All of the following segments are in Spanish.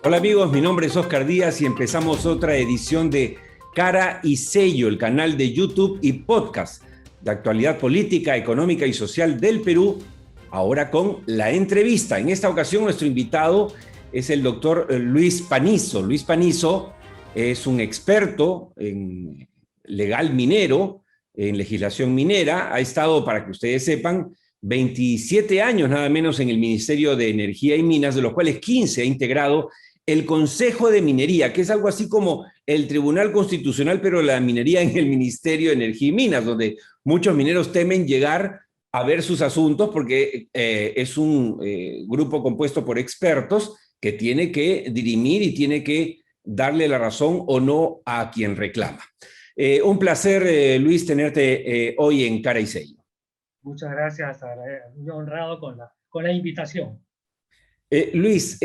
Hola amigos, mi nombre es Oscar Díaz y empezamos otra edición de Cara y Sello, el canal de YouTube y podcast de actualidad política, económica y social del Perú, ahora con la entrevista. En esta ocasión nuestro invitado es el doctor Luis Panizo. Luis Panizo es un experto en legal minero, en legislación minera. Ha estado, para que ustedes sepan, 27 años nada menos en el Ministerio de Energía y Minas, de los cuales 15 ha integrado el Consejo de Minería, que es algo así como el Tribunal Constitucional, pero la minería en el Ministerio de Energía y Minas, donde muchos mineros temen llegar a ver sus asuntos porque es un grupo compuesto por expertos que tiene que dirimir y tiene que darle la razón o no a quien reclama. Un placer, Luis, tenerte hoy en Cara y Sello. Muchas gracias, muy honrado con la invitación. Luis,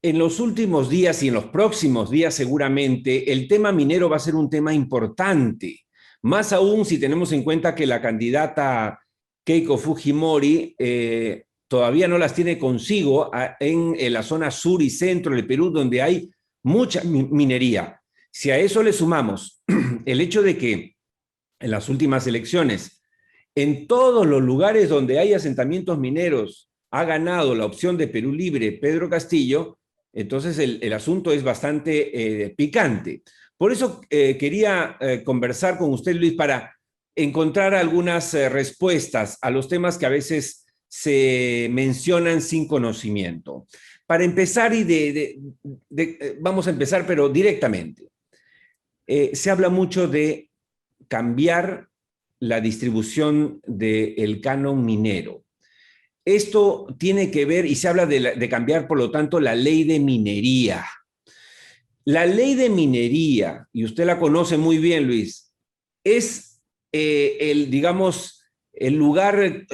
en los últimos días y en los próximos días seguramente el tema minero va a ser un tema importante, más aún si tenemos en cuenta que la candidata Keiko Fujimori todavía no las tiene consigo en la zona sur y centro del Perú, donde hay mucha minería. Si a eso le sumamos el hecho de que en las últimas elecciones, en todos los lugares donde hay asentamientos mineros, ha ganado la opción de Perú Libre, Pedro Castillo, entonces el asunto es bastante picante. Por eso quería conversar con usted, Luis, para encontrar algunas respuestas a los temas que a veces se mencionan sin conocimiento. Para empezar, vamos a empezar, pero directamente. Se habla mucho de cambiar la distribución del canon minero. Esto tiene que ver, y se habla de cambiar, por lo tanto, la ley de minería. La ley de minería, y usted la conoce muy bien, Luis, es digamos, el lugar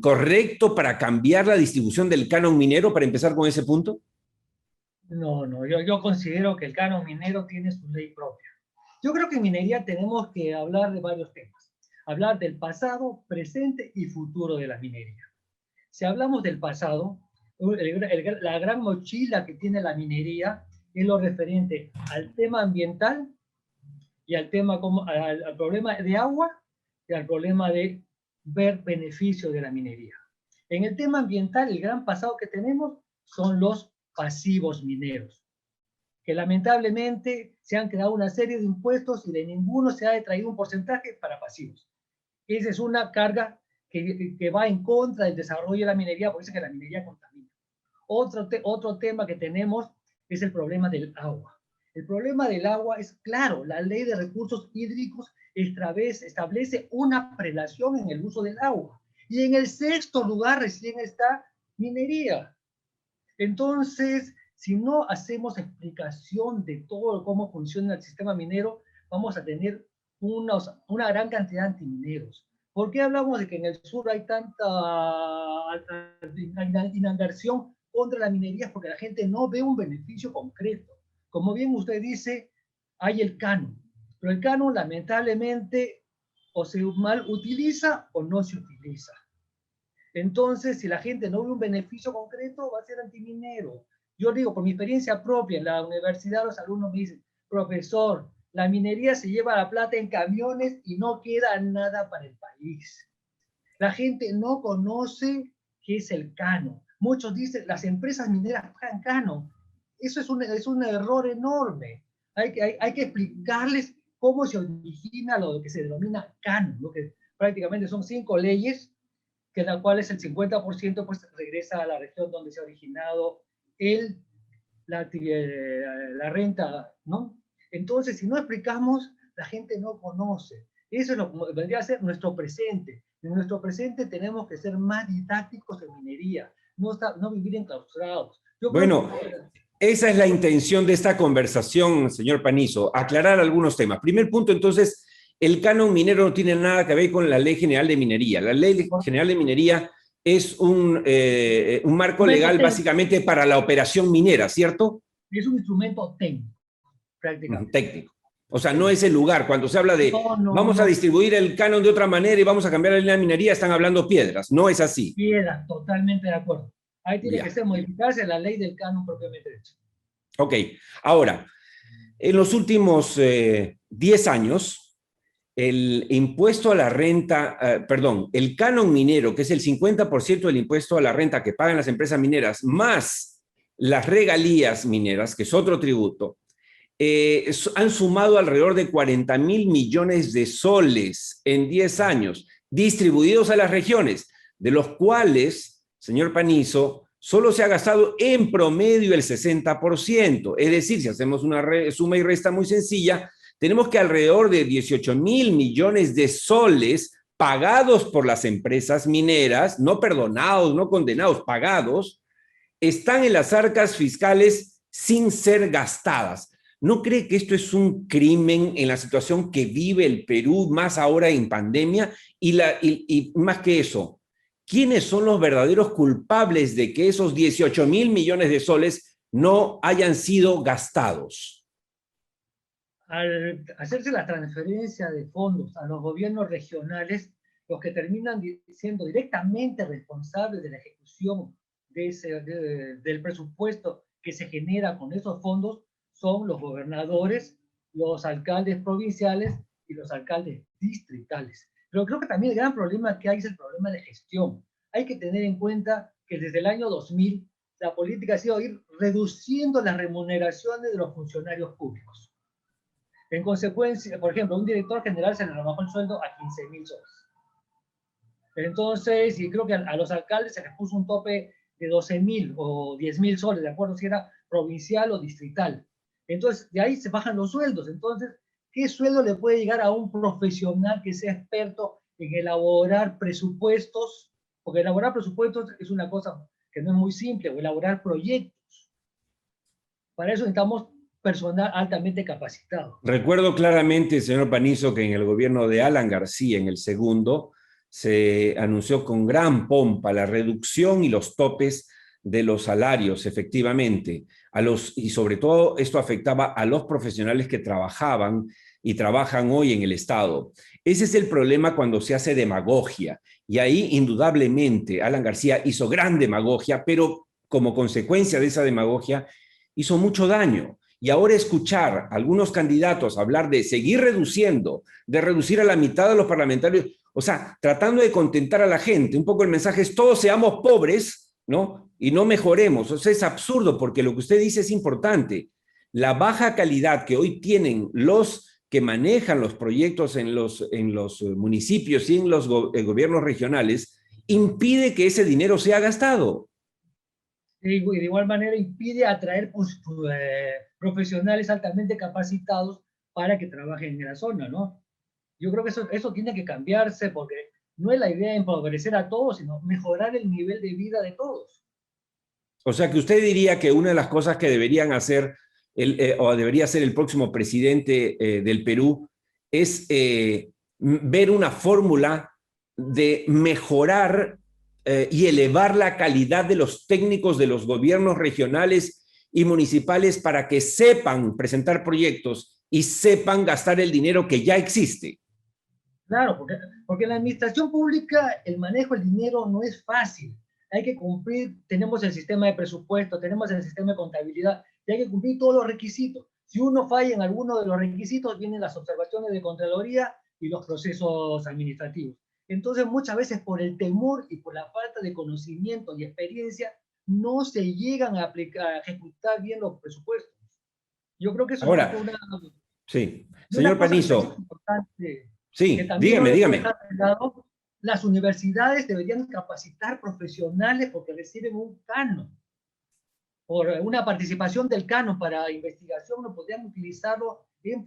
correcto para cambiar la distribución del canon minero, para empezar con ese punto. No, yo considero que el canon minero tiene su ley propia. Yo creo que en minería tenemos que hablar de varios temas. Hablar del pasado, presente y futuro de la minería. Si hablamos del pasado, la gran mochila que tiene la minería es lo referente al tema ambiental y al problema de agua y al problema de ver beneficios de la minería. En el tema ambiental, el gran pasado que tenemos son los pasivos mineros, que lamentablemente se han creado una serie de impuestos y de ninguno se ha detraído un porcentaje para pasivos. Esa es una carga que va en contra del desarrollo de la minería, por eso es que la minería contamina. Otro tema que tenemos es el problema del agua. El problema del agua es claro, la ley de recursos hídricos establece una prelación en el uso del agua. Y en el sexto lugar recién está minería. Entonces, si no hacemos explicación de todo cómo funciona el sistema minero, vamos a tener una gran cantidad de antimineros. ¿Por qué hablamos de que en el sur hay tanta inversión contra la minería? Porque la gente no ve un beneficio concreto. Como bien usted dice, hay el canon, pero el canon lamentablemente o se mal utiliza o no se utiliza. Entonces, si la gente no ve un beneficio concreto, va a ser antiminero. Yo digo, por mi experiencia propia, en la universidad los alumnos me dicen, profesor, la minería se lleva la plata en camiones y no queda nada para el país. La gente no conoce qué es el canon. Muchos dicen, las empresas mineras pagan canon. Eso es un error enorme. Hay que explicarles cómo se origina lo que se denomina canon, lo que prácticamente son 5 leyes, que la cual es el 50% pues regresa a la región donde se ha originado la renta, ¿no? Entonces, si no explicamos, la gente no conoce. Eso es lo que vendría a ser nuestro presente. En nuestro presente tenemos que ser más didácticos en minería, no vivir enclaustrados. Bueno, esa es la intención de esta conversación, señor Panizo, aclarar algunos temas. Primer punto, entonces, el canon minero no tiene nada que ver con la Ley General de Minería. La Ley General de Minería es un marco legal básicamente para la operación minera, ¿cierto? Es un instrumento técnico, prácticamente. Técnico. O sea, no es el lugar. Cuando se habla de vamos a distribuir el canon de otra manera y vamos a cambiar la línea de minería, están hablando piedras. No es así. Piedras, totalmente de acuerdo. Ahí tiene que ser modificarse la ley del canon propiamente dicho. Ok, ahora, en los últimos 10 años, el impuesto a la renta, perdón, el canon minero, que es el 50% del impuesto a la renta que pagan las empresas mineras, más las regalías mineras, que es otro tributo, han sumado alrededor de 40.000 millones de soles en 10 años, distribuidos a las regiones, de los cuales, señor Panizo, solo se ha gastado en promedio el 60%. Es decir, si hacemos una suma y resta muy sencilla, tenemos que alrededor de 18.000 millones de soles pagados por las empresas mineras, no perdonados, no condenados, pagados, están en las arcas fiscales sin ser gastadas. ¿No cree que esto es un crimen en la situación que vive el Perú, más ahora en pandemia? Y más que eso, ¿quiénes son los verdaderos culpables de que esos 18.000 millones de soles no hayan sido gastados? Al hacerse la transferencia de fondos a los gobiernos regionales, los que terminan siendo directamente responsables de la ejecución del presupuesto que se genera con esos fondos son los gobernadores, los alcaldes provinciales y los alcaldes distritales. Pero creo que también el gran problema que hay es el problema de gestión. Hay que tener en cuenta que desde el año 2000 la política ha sido ir reduciendo las remuneraciones de los funcionarios públicos. En consecuencia, por ejemplo, un director general se le rebajó el sueldo a 15.000 soles. Entonces, y creo que a los alcaldes se les puso un tope de 12.000 o 10.000 soles, de acuerdo si era provincial o distrital. Entonces, de ahí se bajan los sueldos. Entonces, ¿qué sueldo le puede llegar a un profesional que sea experto en elaborar presupuestos? Porque elaborar presupuestos es una cosa que no es muy simple, o elaborar proyectos. Para eso necesitamos personal altamente capacitado. Recuerdo claramente, señor Panizo, que en el gobierno de Alan García, en el segundo, se anunció con gran pompa la reducción y los topes de los salarios, efectivamente, y sobre todo esto afectaba a los profesionales que trabajaban y trabajan hoy en el Estado. Ese es el problema cuando se hace demagogia, y ahí indudablemente Alan García hizo gran demagogia, pero como consecuencia de esa demagogia hizo mucho daño. Y ahora escuchar a algunos candidatos hablar de seguir reduciendo, de reducir a la mitad de los parlamentarios, o sea, tratando de contentar a la gente. Un poco el mensaje es todos seamos pobres, ¿no? Y no mejoremos. O sea, es absurdo porque lo que usted dice es importante. La baja calidad que hoy tienen los que manejan los proyectos en los municipios y en los gobiernos regionales impide que ese dinero sea gastado. Y de igual manera impide atraer profesionales altamente capacitados para que trabajen en la zona, ¿no? Yo creo que eso tiene que cambiarse porque no es la idea de empobrecer a todos, sino mejorar el nivel de vida de todos. O sea que usted diría que una de las cosas que deberían hacer o debería ser el próximo presidente del Perú es ver una fórmula de mejorar y elevar la calidad de los técnicos de los gobiernos regionales y municipales para que sepan presentar proyectos y sepan gastar el dinero que ya existe. Claro, porque en la administración pública el manejo del dinero no es fácil. Hay que cumplir, tenemos el sistema de presupuesto, tenemos el sistema de contabilidad, y hay que cumplir todos los requisitos. Si uno falla en alguno de los requisitos, vienen las observaciones de Contraloría y los procesos administrativos. Entonces, muchas veces por el temor y por la falta de conocimiento y experiencia, no se llegan a aplicar, a ejecutar bien los presupuestos. Yo creo que eso es Ahora, sí, una señor cosa que también es Panizo, importante, que sí, también no dígame, le puede dígame. dejar de lado. Las universidades deberían capacitar profesionales porque reciben un canon. Por una participación del canon para investigación, no podrían utilizarlo en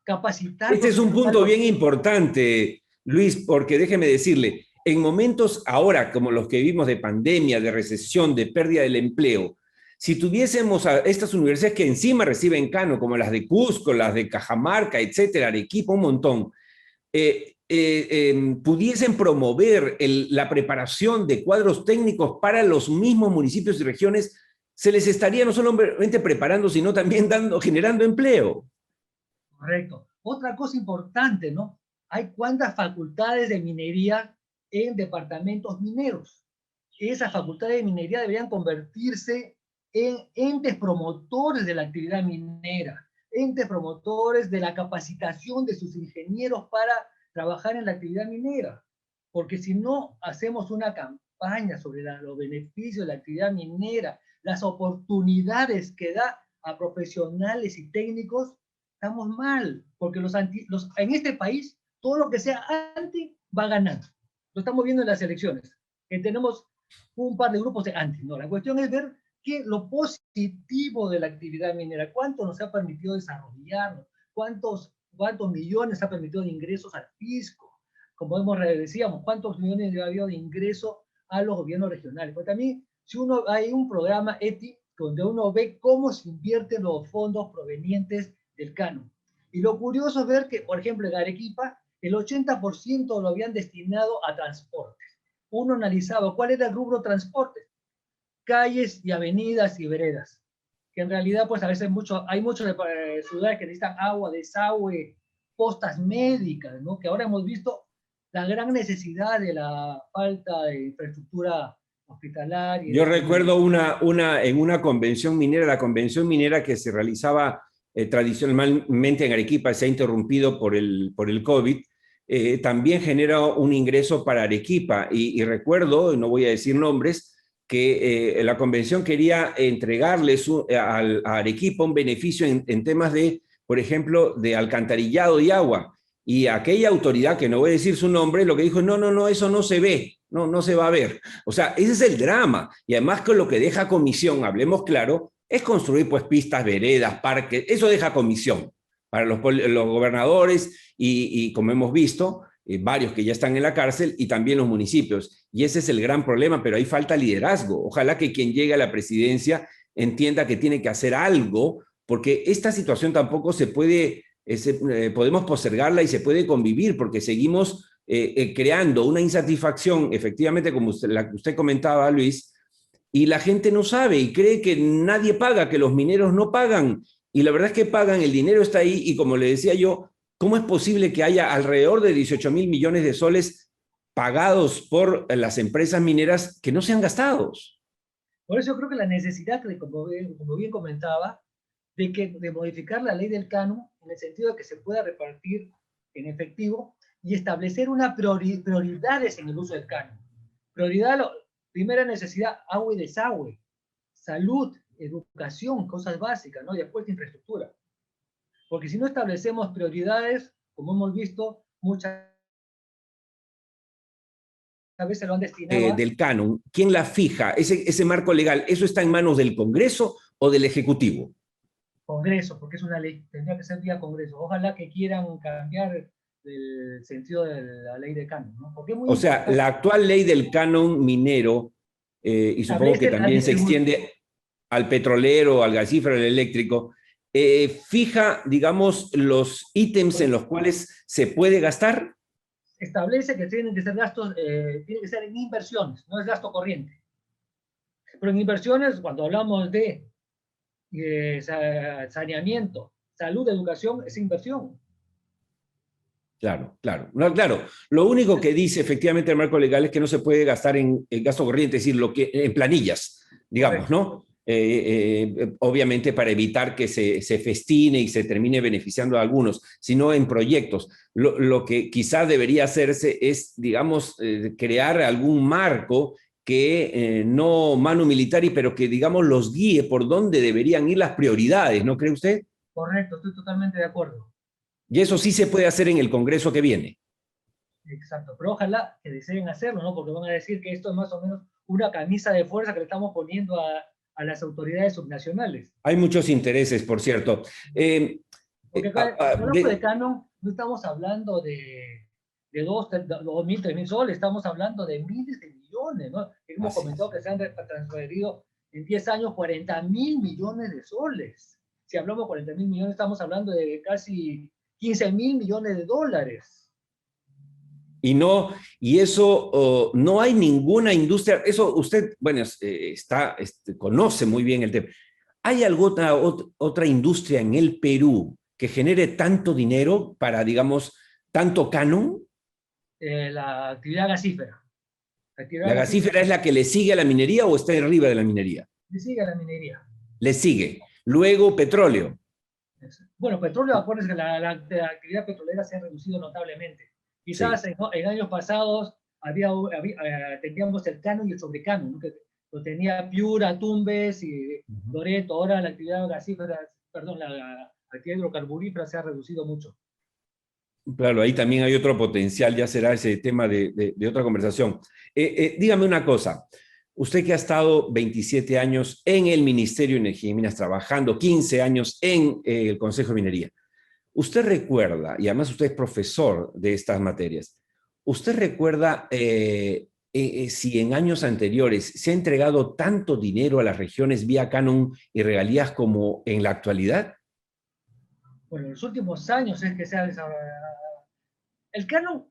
capacitar Este es un punto profesionales. bien importante, Luis, porque déjeme decirle, en momentos ahora como los que vivimos de pandemia, de recesión, de pérdida del empleo, si tuviésemos a estas universidades que encima reciben cano, como las de Cusco, las de Cajamarca, etcétera, Arequipa, un montón, pudiesen promover la preparación de cuadros técnicos para los mismos municipios y regiones, se les estaría no solamente preparando, sino también generando empleo. Correcto. Otra cosa importante, ¿no? Hay cuántas facultades de minería en departamentos mineros. Esas facultades de minería deberían convertirse entes promotores de la actividad minera, entes promotores de la capacitación de sus ingenieros para trabajar en la actividad minera. Porque si no hacemos una campaña sobre los beneficios de la actividad minera, las oportunidades que da a profesionales y técnicos, estamos mal. Porque en este país, todo lo que sea anti va ganando. Lo estamos viendo en las elecciones, que tenemos un par de grupos de anti. No, la cuestión es ver lo positivo de la actividad minera, cuánto nos ha permitido desarrollarnos, cuántos millones ha permitido de ingresos al fisco, como decíamos, cuántos millones ha habido de ingresos a los gobiernos regionales. Pues también, si hay un programa ETI donde uno ve cómo se invierten los fondos provenientes del canon. Y lo curioso es ver que, por ejemplo, en Arequipa, el 80% lo habían destinado a transportes. Uno analizaba cuál era el rubro transporte, calles y avenidas y veredas, que en realidad pues a veces hay muchas ciudades que necesitan agua, desagüe, postas médicas, ¿no? Que ahora hemos visto la gran necesidad de la falta de infraestructura hospitalaria. Yo recuerdo en una convención minera, la convención minera que se realizaba tradicionalmente en Arequipa, se ha interrumpido por el COVID, también generó un ingreso para Arequipa. Y recuerdo, no voy a decir nombres, que la convención quería entregarles a Arequipa un beneficio en temas de, por ejemplo, de alcantarillado y agua. Y aquella autoridad, que no voy a decir su nombre, lo que dijo, no, eso no se ve, no se va a ver. O sea, ese es el drama. Y además con lo que deja comisión, hablemos claro, es construir pues pistas, veredas, parques, eso deja comisión para los gobernadores y como hemos visto, varios que ya están en la cárcel y también los municipios. Y ese es el gran problema, pero ahí falta liderazgo. Ojalá que quien llegue a la presidencia entienda que tiene que hacer algo, porque esta situación tampoco se puede, podemos postergarla y se puede convivir, porque seguimos creando una insatisfacción, efectivamente, como la que usted comentaba, Luis, y la gente no sabe y cree que nadie paga, que los mineros no pagan. Y la verdad es que pagan, el dinero está ahí y como le decía yo, ¿cómo es posible que haya alrededor de 18.000 millones de soles pagados por las empresas mineras que no sean gastados? Por eso yo creo que la necesidad, como bien comentaba, de modificar la ley del canon en el sentido de que se pueda repartir en efectivo y establecer unas prioridades en el uso del canon. Primera necesidad, agua y desagüe, salud, educación, cosas básicas, ¿no? Y después infraestructura. Porque si no establecemos prioridades, como hemos visto, muchas veces lo han destinado del canon, ¿quién la fija? Ese marco legal, ¿eso está en manos del Congreso o del Ejecutivo? Congreso, porque es una ley, tendría que ser vía Congreso. Ojalá que quieran cambiar el sentido de la ley de canon, ¿no? Porque es muy o sea, la actual ley del canon minero, y supongo que también se extiende al petrolero, al gasífero, al eléctrico, fija, digamos, los ítems en los cuales se puede gastar. Establece que tienen que ser gastos, tienen que ser en inversiones, no es gasto corriente. Pero en inversiones, cuando hablamos de saneamiento, salud, educación, es inversión. Claro, claro. No, claro, lo único que dice efectivamente el marco legal es que no se puede gastar en gasto corriente, es decir, en planillas, digamos, correcto, ¿no? Obviamente para evitar que se festine y se termine beneficiando a algunos, sino en proyectos. Lo que quizás debería hacerse es, digamos, crear algún marco que no manu militari, pero que, digamos, los guíe por dónde deberían ir las prioridades, ¿no cree usted? Correcto, estoy totalmente de acuerdo. Y eso sí se puede hacer en el Congreso que viene. Exacto, pero ojalá que deseen hacerlo, ¿no? Porque van a decir que esto es más o menos una camisa de fuerza que le estamos poniendo a las autoridades subnacionales. Hay muchos intereses, por cierto. Porque cuando hablamos de canon, no estamos hablando de 2.000, 3.000 soles, estamos hablando de miles de millones, ¿no? Hemos comentado que se han transferido en 10 años 40.000 millones de soles. Si hablamos de 40.000 millones, estamos hablando de casi 15.000 millones de dólares. Y eso, no hay ninguna industria, eso usted, bueno, conoce muy bien el tema. ¿Hay alguna otra industria en el Perú que genere tanto dinero para, digamos, tanto canon? La actividad gasífera. ¿La gasífera es la que le sigue a la minería o está arriba de la minería? Le sigue a la minería. Le sigue. Luego petróleo. Bueno, petróleo, acuérdense que la actividad petrolera se ha reducido notablemente. Quizás Sí. en años pasados teníamos el cano y el sobrecano, ¿no? Que lo tenía Piura, Tumbes y Loreto. Ahora la actividad gasífera, perdón, la actividad hidrocarburífera se ha reducido mucho. Claro, ahí también hay otro potencial, ya será ese tema de otra conversación. Dígame una cosa, usted que ha estado 27 años en el Ministerio de Energía y Minas, trabajando 15 años en el Consejo de Minería, ¿usted recuerda, y además usted es profesor de estas materias, ¿usted recuerda si en años anteriores se ha entregado tanto dinero a las regiones vía canon y regalías como en la actualidad? Bueno, en los últimos años es que se ha desarrollado. El canon,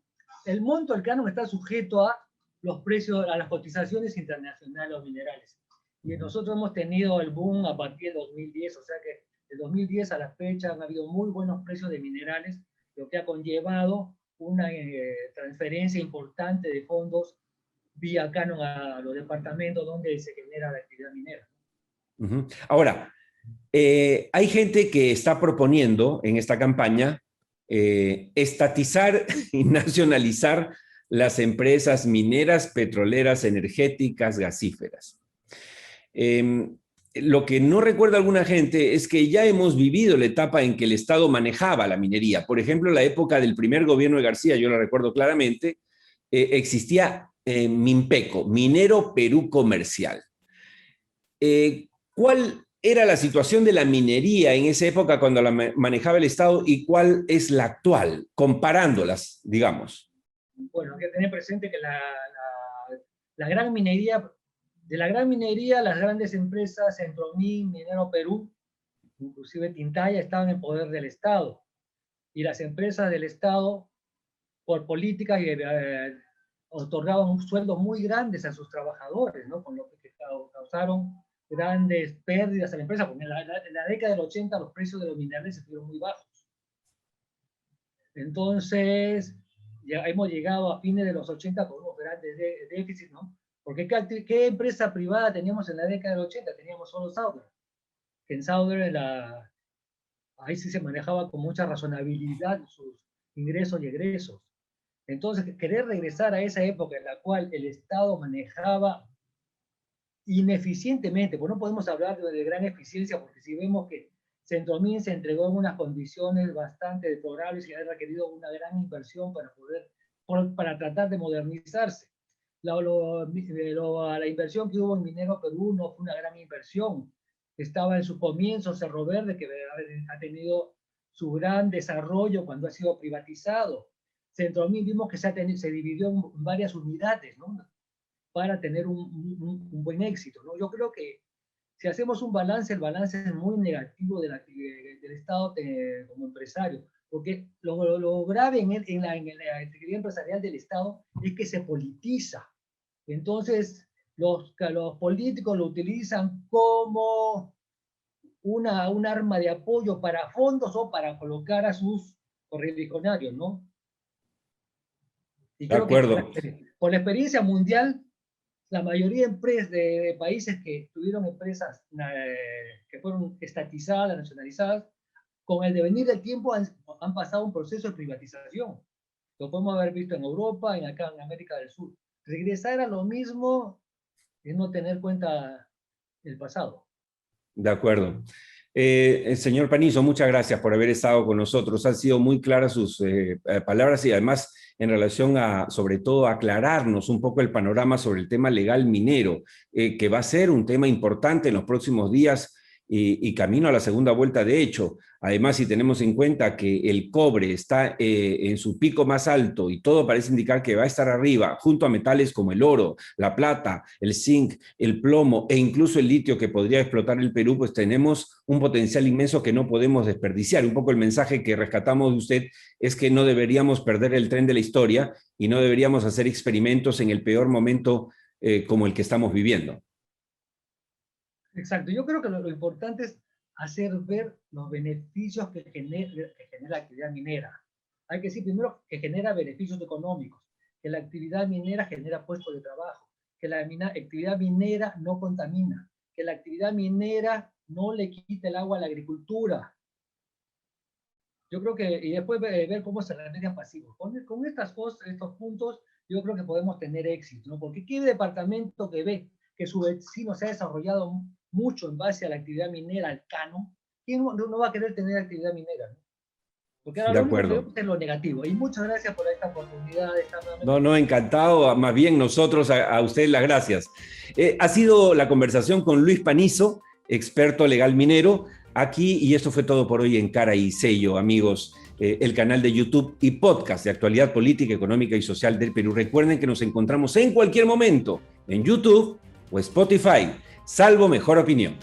el monto del canon está sujeto a los precios, a las cotizaciones internacionales de los minerales. Y nosotros hemos tenido el boom a partir de 2010, o sea que de 2010 a la fecha han habido muy buenos precios de minerales, lo que ha conllevado una transferencia importante de fondos vía canon a los departamentos donde se genera la actividad minera. Ahora, hay gente que está proponiendo en esta campaña estatizar y nacionalizar las empresas mineras, petroleras, energéticas, gasíferas. Lo que no recuerda alguna gente es que ya hemos vivido la etapa en que el Estado manejaba la minería. Por ejemplo, la época del primer gobierno de García, yo la recuerdo claramente, existía Minpeco, Minero Perú Comercial. ¿Cuál era la situación de la minería en esa época cuando la manejaba el Estado y cuál es la actual, comparándolas, digamos? Bueno, hay que tener presente que la gran minería, de la gran minería, las grandes empresas, Centromin, Minero Perú, inclusive Tintaya, estaban en poder del Estado. Y las empresas del Estado, por políticas, otorgaban sueldos muy grandes a sus trabajadores, ¿no? Con lo que causaron grandes pérdidas a la empresa, porque en la década del 80 los precios de los minerales estuvieron muy bajos. Entonces, ya hemos llegado a fines de los 80 con unos grandes déficits, ¿no? Porque ¿qué empresa privada teníamos en la década del 80? Teníamos solo Sauder. En Sauder ahí sí se manejaba con mucha razonabilidad sus ingresos y egresos. Entonces, querer regresar a esa época en la cual el Estado manejaba ineficientemente, pues no podemos hablar de gran eficiencia, porque si vemos que Centromin se entregó en unas condiciones bastante deplorables y ha requerido una gran inversión para tratar de modernizarse. La inversión que hubo en Minero Perú no fue una gran inversión. Estaba en su comienzo Cerro Verde, que ha tenido su gran desarrollo cuando ha sido privatizado. Centromin vimos que se dividió en varias unidades, ¿no? Para tener un buen éxito, ¿no? Yo creo que si hacemos un balance, el balance es muy negativo del Estado como empresario, porque lo grave en la actividad empresarial del Estado es que se politiza. Entonces, los políticos lo utilizan como un arma de apoyo para fondos o para colocar a sus correligionarios, ¿no? Y De creo que acuerdo. por la experiencia mundial, la mayoría de empresas de países que tuvieron empresas que fueron estatizadas, nacionalizadas, con el devenir del tiempo han pasado un proceso de privatización. Lo podemos haber visto en Europa, acá en América del Sur. Regresar a lo mismo es no tener cuenta del pasado. De acuerdo. Señor Panizo, muchas gracias por haber estado con nosotros. Han sido muy claras sus palabras y además en relación a, sobre todo, aclararnos un poco el panorama sobre el tema legal minero, que va a ser un tema importante en los próximos días y camino a la segunda vuelta de hecho. Además, si tenemos en cuenta que el cobre está en su pico más alto y todo parece indicar que va a estar arriba, junto a metales como el oro, la plata, el zinc, el plomo e incluso el litio que podría explotar el Perú, pues tenemos un potencial inmenso que no podemos desperdiciar. Un poco el mensaje que rescatamos de usted es que no deberíamos perder el tren de la historia y no deberíamos hacer experimentos en el peor momento como el que estamos viviendo. Exacto. Yo creo que lo importante es hacer ver los beneficios que genera la actividad minera. Hay que decir primero que genera beneficios económicos, que la actividad minera genera puestos de trabajo, que la actividad minera no contamina, que la actividad minera no le quite el agua a la agricultura. Yo creo que, y después ver cómo se remedian pasivos. Con estas cosas, estos puntos, yo creo que podemos tener éxito, ¿no? Porque ¿qué departamento que ve que su vecino se ha desarrollado mucho en base a la actividad minera, al canon? ¿Quién no va a querer tener actividad minera, ¿no? Porque ahora De lo único que acuerdo. vemos es lo negativo. Y muchas gracias por esta oportunidad de estar nuevamente. No, encantado. Más bien nosotros a ustedes las gracias. Ha sido la conversación con Luis Panizo, experto legal minero, aquí, y esto fue todo por hoy en Cara y Sello, amigos. El canal de YouTube y podcast de actualidad política, económica y social del Perú. Recuerden que nos encontramos en cualquier momento en YouTube o Spotify, salvo mejor opinión.